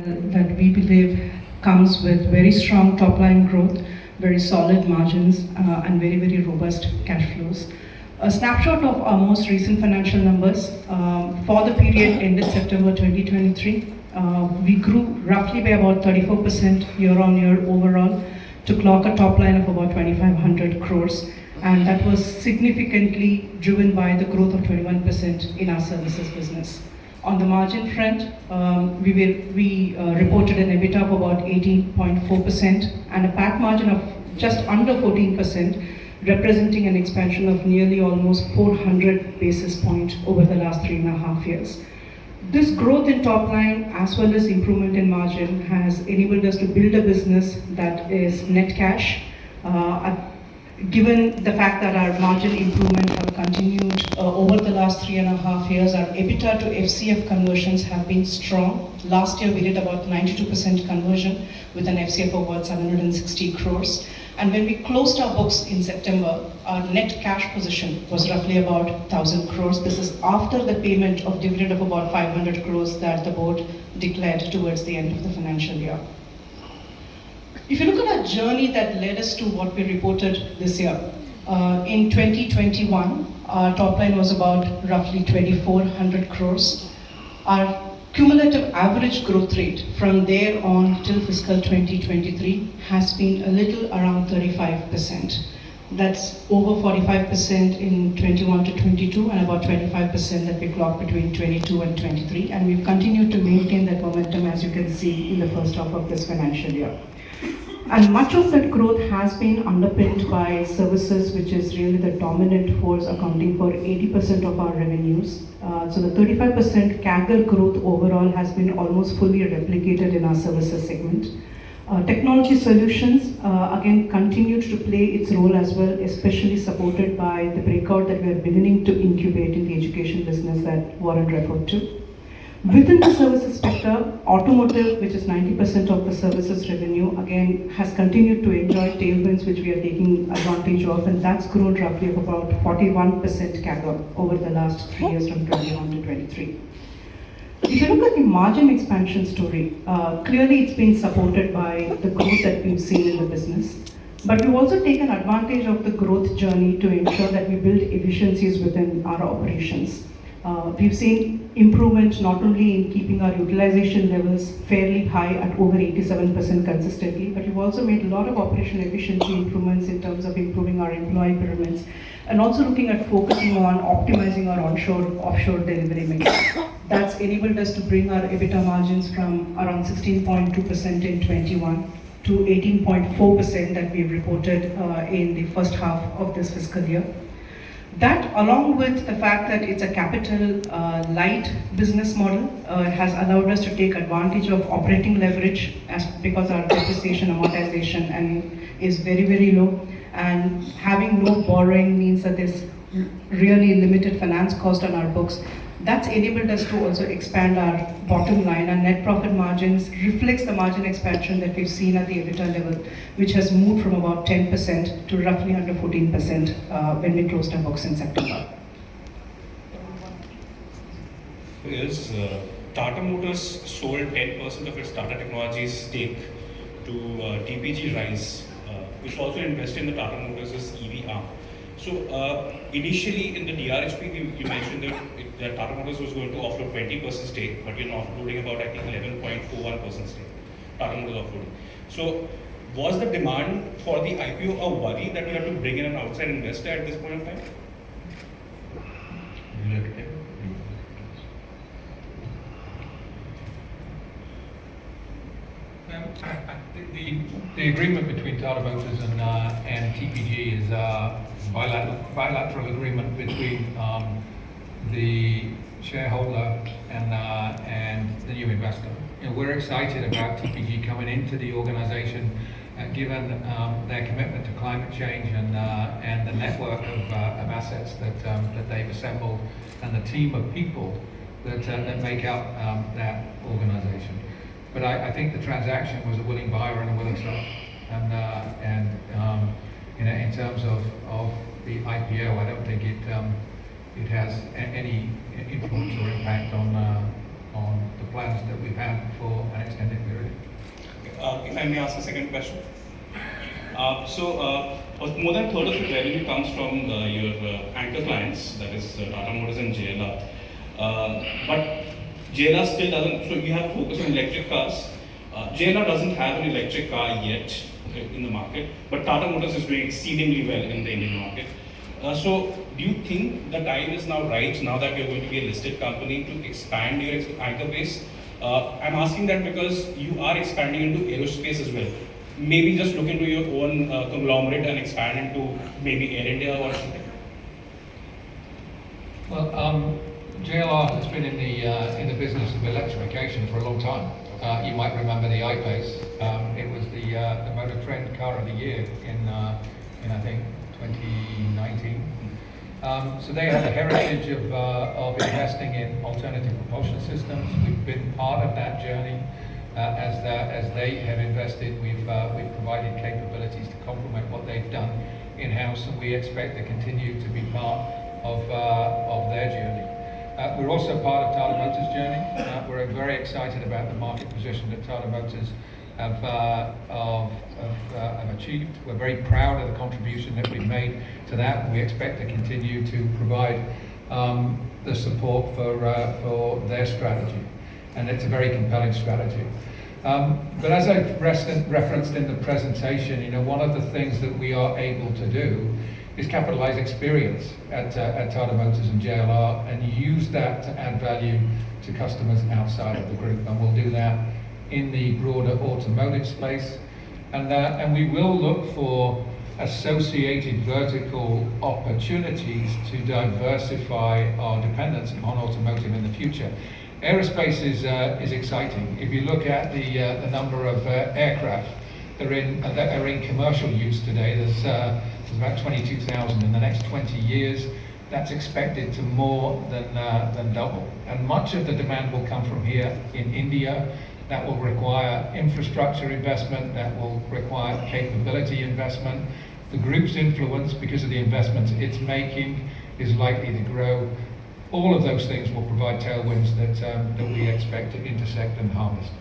that we believe comes with very strong top-line growth, very solid margins, and very, very robust cash flows. A snapshot of our most recent financial numbers. For the period ended September 2023, we grew roughly by about 34% year-on-year overall to clock a top line of about 2,500 crores. And that was significantly driven by the growth of 21% in our services business. On the margin front, we reported an EBITDA of about 18.4% and a PAT margin of just under 14%, representing an expansion of nearly almost 400 basis points over the last 3.5 years. This growth in top line as well as improvement in margin has enabled us to build a business that is net cash. Given the fact that our margin improvement have continued over the last 3.5 years, our EBITDA to FCF conversions have been strong. Last year we did about 92% conversion with an FCF of about 760 crores. And when we closed our books in September, our net cash position was roughly about 1,000 crores. This is after the payment of dividend of about 500 crores that the board declared towards the end of the financial year. If you look at our journey that led us to what we reported this year, in 2021, our top line was about roughly 2,400 crores. Our cumulative average growth rate from there on till fiscal 2023 has been a little around 35%. That's over 45% in 21 to 22 and about 25% that we clocked between 22 and 23. And we've continued to maintain that momentum, as you can see in the first half of this financial year. And much of that growth has been underpinned by services, which is really the dominant force, accounting for 80% of our revenues. So the 35% CAGR growth overall has been almost fully replicated in our services segment. Technology solutions, again, continued to play its role as well, especially supported by the breakout that we are beginning to incubate in the education business that Warren referred to. Within the services sector, automotive, which is 90% of the services revenue, again, has continued to enjoy tailwinds, which we are taking advantage of, and that's grown roughly of about 41% CAGR over the last 3 years from 21 to 23. If you look at the margin expansion story, clearly it's been supported by the growth that we've seen in the business. But we've also taken advantage of the growth journey to ensure that we build efficiencies within our operations. We've seen improvement not only in keeping our utilization levels fairly high at over 87% consistently, but we've also made a lot of operational efficiency improvements in terms of improving our employee pyramids and also looking at focusing on optimizing our offshore delivery mix. That's enabled us to bring our EBITDA margins from around 16.2% in 21 to 18.4% that we've reported in the first half of this fiscal year. That, along with the fact that it's a capital light business model, has allowed us to take advantage of operating leverage because our depreciation amortization is very, very low. And having no borrowing means that there's really limited finance cost on our books. That's enabled us to also expand our bottom line. Our net profit margins reflects the margin expansion that we've seen at the EBITDA level, which has moved from about 10% to roughly under 14% when we closed our books in September. Yes, Tata Motors sold 10% of its Tata Technologies stake to TPG Rise, which also invested in the Tata Motors' EV arm. So initially in the DRHP, you mentioned that Tata Motors was going to offload 20% stake, but you're now offloading about, I think, 11.41% stake. Tata Motors offloading. So was the demand for the IPO a worry that you have to bring in an outside investor at this point of time? The agreement between Tata Motors and TPG is a bilateral agreement between the shareholder and the new investor. We're excited about TPG coming into the organization, given their commitment to climate change and the network of assets that they've assembled and the team of people that make up that organization. But I think the transaction was a willing buyer and a willing seller. And in terms of the IPO, I don't think it has any influence or impact on the plans that we've had for an extended if I may ask a second question. More than a third of your revenue comes from your anchor clients, that is Tata Motors and JLR. But JLR still doesn't, so you have focused on electric cars. JLR doesn't have an electric car yet in the market, but Tata Motors is doing exceedingly well in the Indian market. So do you think the time is now right, now that you're going to be a listed company, to expand your anchor base? I'm asking that because you are expanding into aerospace as well. Maybe just look into your own conglomerate and expand into maybe Air India or something. Well, JLR has been in the business of electrification for a long time. You might remember the I-Pace. It was the Motor Trend Car of the Year in I think 2019. So they have a heritage of investing in alternative propulsion systems. We've been part of that journey. As they have invested, we've provided capabilities to complement what they've done in-house, and we expect to continue to be part of their journey. We're also part of Tata Motors' journey. We're very excited about the market position that Tata Motors have achieved. We're very proud of the contribution that we've made to that, and we expect to continue to provide the support for their strategy. And it's a very compelling strategy. But as I referenced in the presentation, one of the things that we are able to do is capitalize experience at Tata Motors and JLR and use that to add value to customers outside of the group. And we'll do that in the broader automotive space. And we will look for associated vertical opportunities to diversify our dependence on automotive in the future. Aerospace is exciting. If you look at the number of aircraft that are in commercial use today, there's about 22,000. In the next 20 years, that's expected to more than double. And much of the demand will come from here in India. That will require infrastructure investment, that will require capability investment. The group's influence, because of the investments it's making, is likely to grow. All of those things will provide tailwinds that we expect to intersect and harvest.